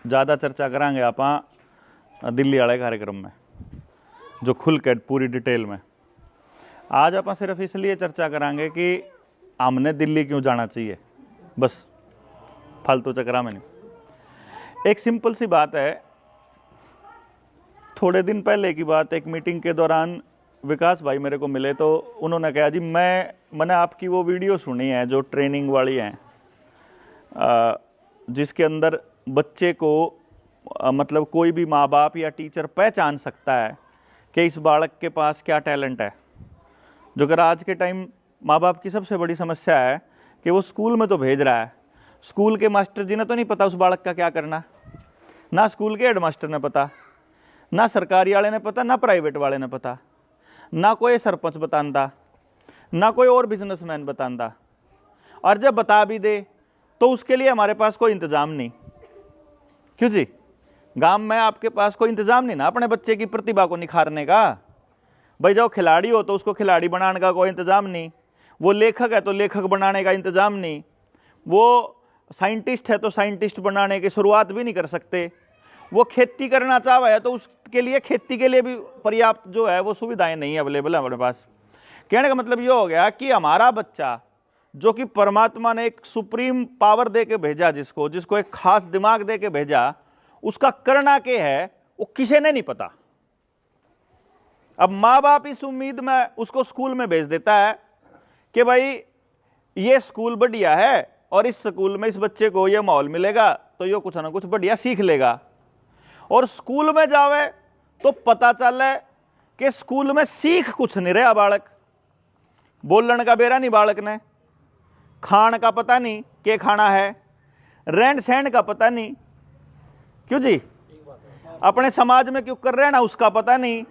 ज़्यादा चर्चा करांगे आप दिल्ली वाले कार्यक्रम में, जो खुल के पूरी डिटेल में। आज आप सिर्फ इसलिए चर्चा करांगे कि हमने दिल्ली क्यों जाना चाहिए, बस फालतू चक्रा में नहीं। एक सिंपल सी बात है, थोड़े दिन पहले की बात, एक मीटिंग के दौरान विकास भाई मेरे को मिले तो उन्होंने कहा जी मैंने आपकी वो वीडियो सुनी है जो ट्रेनिंग वाली है, जिसके अंदर बच्चे को मतलब कोई भी माँ बाप या टीचर पहचान सकता है कि इस बालक के पास क्या टैलेंट है। जो अगर आज के टाइम माँ बाप की सबसे बड़ी समस्या है कि वो स्कूल में तो भेज रहा है, स्कूल के मास्टर जी ने तो नहीं पता उस बालक का क्या करना, ना स्कूल के हेडमास्टर ने पता, ना सरकारी वाले ने पता, ना प्राइवेट वाले ने पता, ना कोई सरपंच बताता, ना कोई और बिजनेसमैन बताता, और जब बता भी दे तो उसके लिए हमारे पास कोई इंतज़ाम नहीं। क्यों जी? गांव में आपके पास कोई इंतज़ाम नहीं ना अपने बच्चे की प्रतिभा को निखारने का। भाई जब खिलाड़ी हो तो उसको खिलाड़ी बनाने का कोई इंतज़ाम नहीं, वो लेखक है तो लेखक बनाने का इंतज़ाम नहीं, वो साइंटिस्ट है तो साइंटिस्ट बनाने की शुरुआत भी नहीं कर सकते, वो खेती करना चाह है तो उसके लिए खेती के लिए भी पर्याप्त जो है वो सुविधाएं नहीं अवेलेबल है हमारे पास। कहने का मतलब ये हो गया कि हमारा बच्चा जो कि परमात्मा ने एक सुप्रीम पावर दे के भेजा, जिसको एक खास दिमाग दे के भेजा, उसका करना क्या है वो किसी ने नहीं पता। अब माँ बाप इस उम्मीद में उसको स्कूल में भेज देता है कि भाई ये स्कूल बढ़िया है और इस स्कूल में इस बच्चे को ये माहौल मिलेगा तो ये कुछ ना कुछ बढ़िया सीख लेगा। और स्कूल में जावे तो पता चले कि स्कूल में सीख कुछ नहीं रहा बालक, बोलने का बेरा नहीं बालक ने, खान का पता नहीं क्या खाना है, रहन सहन का पता नहीं, क्यों जी, अपने समाज में क्यों कर रहे हैं ना उसका पता नहीं।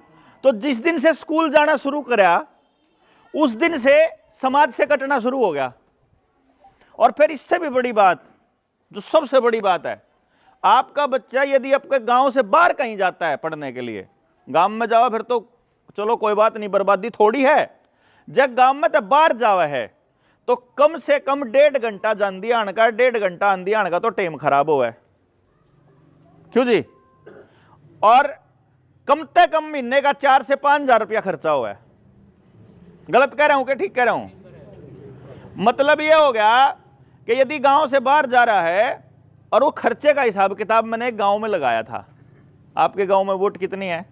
तो जिस दिन से स्कूल जाना शुरू करा उस दिन से समाज से कटना शुरू हो गया। और फिर इससे भी बड़ी बात, जो सबसे बड़ी बात है, आपका बच्चा यदि आपके गांव से बाहर कहीं जाता है पढ़ने के लिए, गांव में जाओ फिर तो चलो कोई बात नहीं, बर्बादी थोड़ी है, जब गांव में तो बाहर जावा है तो कम से कम 1.5 घंटा जांदी आने का, 1.5 घंटा आंधी आने का तो टेम खराब हुआ है। क्यों जी? और कम से कम महीने का 4 से 5 हजार रुपया खर्चा हुआ है। गलत कह रहा हूं कि ठीक कह रहा हूं? मतलब यह हो गया कि यदि गांव से बाहर जा रहा है और वो खर्चे का हिसाब किताब मैंने एक गांव में लगाया था। आपके गांव में वोट कितनी है?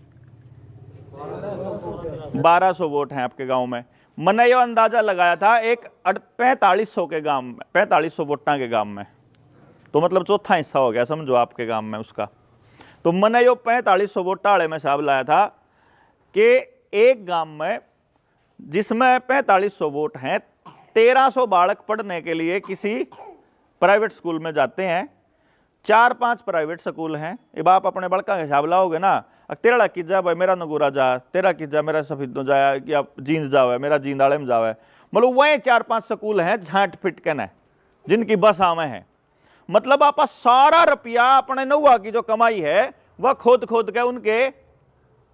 1200 वोट हैं आपके गांव में। मैंने ये अंदाजा लगाया था एक 4500 के गांव में, 4500 वोटा के गांव में, तो मतलब चौथा हिस्सा हो गया समझो आपके गांव में उसका। तो मैंने यो 4500 वोटा वाले में हिसाब लाया था कि एक गांव में जिसमें 4500 वोट हैं, 1300 बालक पढ़ने के लिए किसी प्राइवेट स्कूल में जाते हैं, 4-5 प्राइवेट स्कूल हैं। ये बाप अपने बड़का का हिसाब लाओगे ना, तेरा की जा भाई मेरा नगूरा जा, तेरा की जा मेरा सफेद जाया, या जींद जाओ है मेरा जींद आड़े में जाओ है, मतलब वही 4-5 स्कूल हैं झांट फिट के न जिनकी बस आवे हैं। मतलब आप सारा रुपया अपने नौवा की जो कमाई है वह खोद खोद के उनके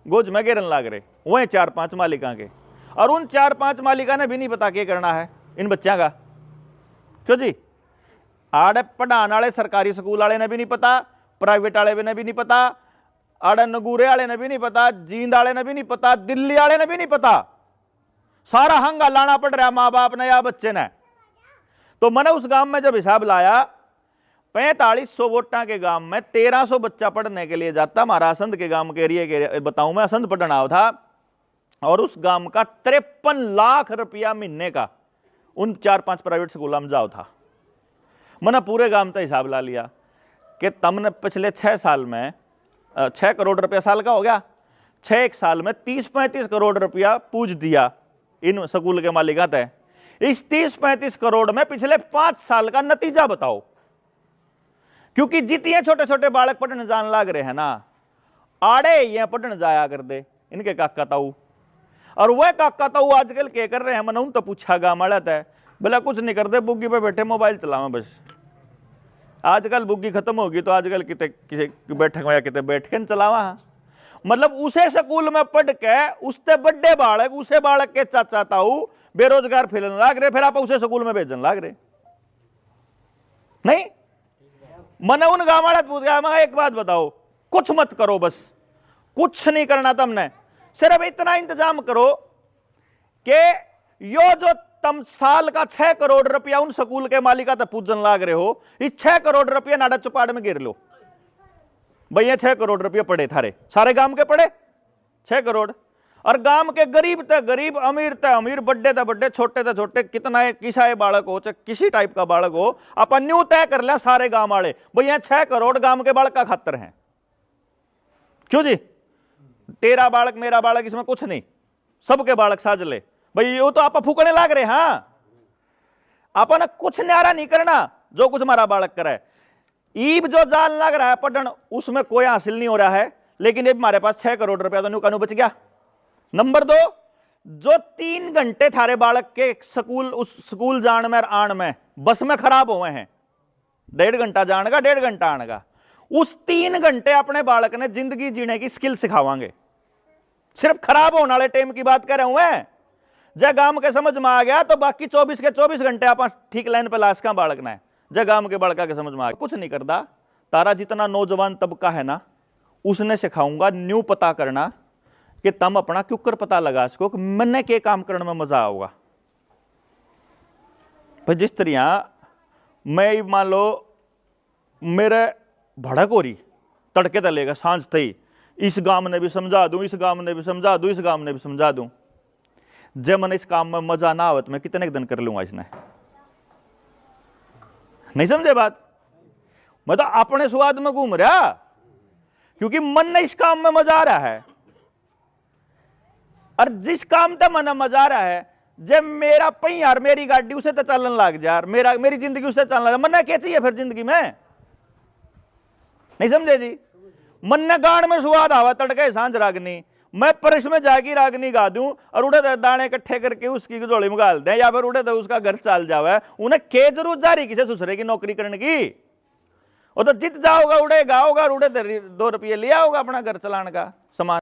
गोज में गिरन लाग रहे, वही 4-5 मालिका के। और उन 4-5 मालिका ने भी नहीं पता क्या करना है इन बच्चों का। क्यों जी? आड़े पढ़ाने वाले सरकारी स्कूल वाले ने भी नहीं पता, प्राइवेट वाले ने भी नहीं पता, आड़े नगूरे वाले ने भी नहीं पता, जींद वाले ने भी नहीं पता, दिल्ली वाले ने भी नहीं पता। सारा हंगा लाना पड़ रहा माँ बाप ने या बच्चे ने। तो मैंने उस गांव में जब हिसाब लाया, 4500 वोटा के गांव में 1300 बच्चा पढ़ने के लिए जाता। हमारा असंध के गांव के एरिए के बताऊं मैं, असंध पढ़ना था, और उस गांव का 53 लाख रुपया महीने का उन 4-5 प्राइवेट स्कूलों में जाओ था। मैंने पूरे गांव का हिसाब ला लिया कि तुमने पिछले 6 साल में 6 करोड़ रुपया साल का हो गया, 6 साल में 30-35 करोड़ रुपया पूज दिया इन स्कूल के मालिका तय। इस 30-35 करोड़ में पिछले 5 साल का नतीजा बताओ। क्योंकि जितने छोटे छोटे बालक पढ़ने जान लाग रहे हैं ना, आड़े ये पढ़ने जाया कर दे इनके काका ताऊ, और वह काका ताऊ आजकल क्या कर रहे हैं, मैंने उन तो पूछा गाँव वाला था, बोला कुछ नहीं करते, बुग्गी पे बैठे मोबाइल चलावे बस। आजकल बुग्गी खत्म होगी तो आजकल किते किसी बैठक में या किते बैठ के चलावा। मतलब उसे स्कूल में पढ़ के उससे बड़े बालक, उसे बालक के चाचा ताऊ बेरोजगार फिरने लाग रहे, फिर आप उसे स्कूल में भेजने लाग रहे नहीं। मैंने उन गांव वाले पूछ गया, मैं एक बात बताओ, कुछ मत करो, बस कुछ नहीं करना तुमने, सिर्फ इतना इंतजाम करो कि यो जो तुम साल का 6 करोड़ रुपया उन स्कूल के मालिका तक पूजन लाग रहे हो, इस 6 करोड़ रुपया नाडा चुपाड़ में गिर लो। भैया 6 करोड़ रुपये पड़े थारे, सारे गांव के पड़े 6 करोड़, और गांव के गरीब ते गरीब, अमीर ते अमीर, बड्डे ते बड्डे, छोटे ते छोटे, कितना किसा बालक हो, चाहे किसी टाइप का बालक हो, अपन न्यू तय कर लिया सारे गांव वाले, भैया 6 करोड़ गांव के बालक का खातर हैं। क्यों जी? तेरा बालक मेरा बालक इसमें कुछ नहीं, सबके बालक साज ले भाई, ये तो आप फूकने लाग रहे। हाँ, अपन कुछ न्यारा नहीं करना, जो कुछ हमारा बालक करे। ईब जो जाल लग रहा है पढ़न, उसमें कोई हासिल नहीं हो रहा है, लेकिन ये हमारे पास 6 करोड़ रुपया तो न्यू कानू बच गया। नंबर 2, जो 3 घंटे थारे बालक के स्कूल, उस स्कूल जान में और आन में बस में खराब हुए हैं, 1.5 घंटा जाने का 1.5 घंटा आने का, उस 3 घंटे अपने बालक ने जिंदगी जीने की स्किल सिखावांगे। सिर्फ खराब होने वाले टाइम की बात कर रहे हुए, जय गांव के समझ में आ गया तो बाकी 24 के 24 घंटे आप ठीक लाइन पे लाश का बालक ना है। जय गांव के बालका के समझ में आ गया, कुछ नहीं करता। तारा जितना नौजवान तबका है ना, उसने सिखाऊंगा न्यू पता करना कि तुम अपना क्यों कर पता लगा सको कि मैंने के काम करने में मजा आऊगा। भाई जिस तरह मैं मान लो मेरे भड़क हो रही, तड़के तलेगा सांझ थी, इस गांव ने भी समझा दूं, इस गांव ने भी समझा दूं, इस गांव ने भी समझा दूं, जब मैंने इस काम में मजा ना आवत मैं कितने दिन कर लूंगा इसने। नहीं समझे बात? मैं तो अपने स्वाद में घूम रहा, क्योंकि मन ने इस काम में मजा आ रहा है, और जिस काम तक मन मजा आ रहा है, जब मेरा पहियार मेरी गाड़ी उसे तो चलन लग जा, मेरी जिंदगी उससे चलने लग, मन क्या चाहिए फिर जिंदगी में? नहीं समझे जी? मन ने गान में स्वाद आवा, तड़के सांझ रागनी, मैं परिश में जागी रागनी गा दूं और उड़े दाने इकट्ठे करके उसकी झोली में गाल दें, या फिर उड़े तो उसका घर चल जावे, उन्हें के जरूरत जारी किसे सुसरे की नौकरी करने की? वो तो जित जाओगा उड़े गाओगा, उड़े 2 रुपये लिया होगा अपना घर चलाने का सामान।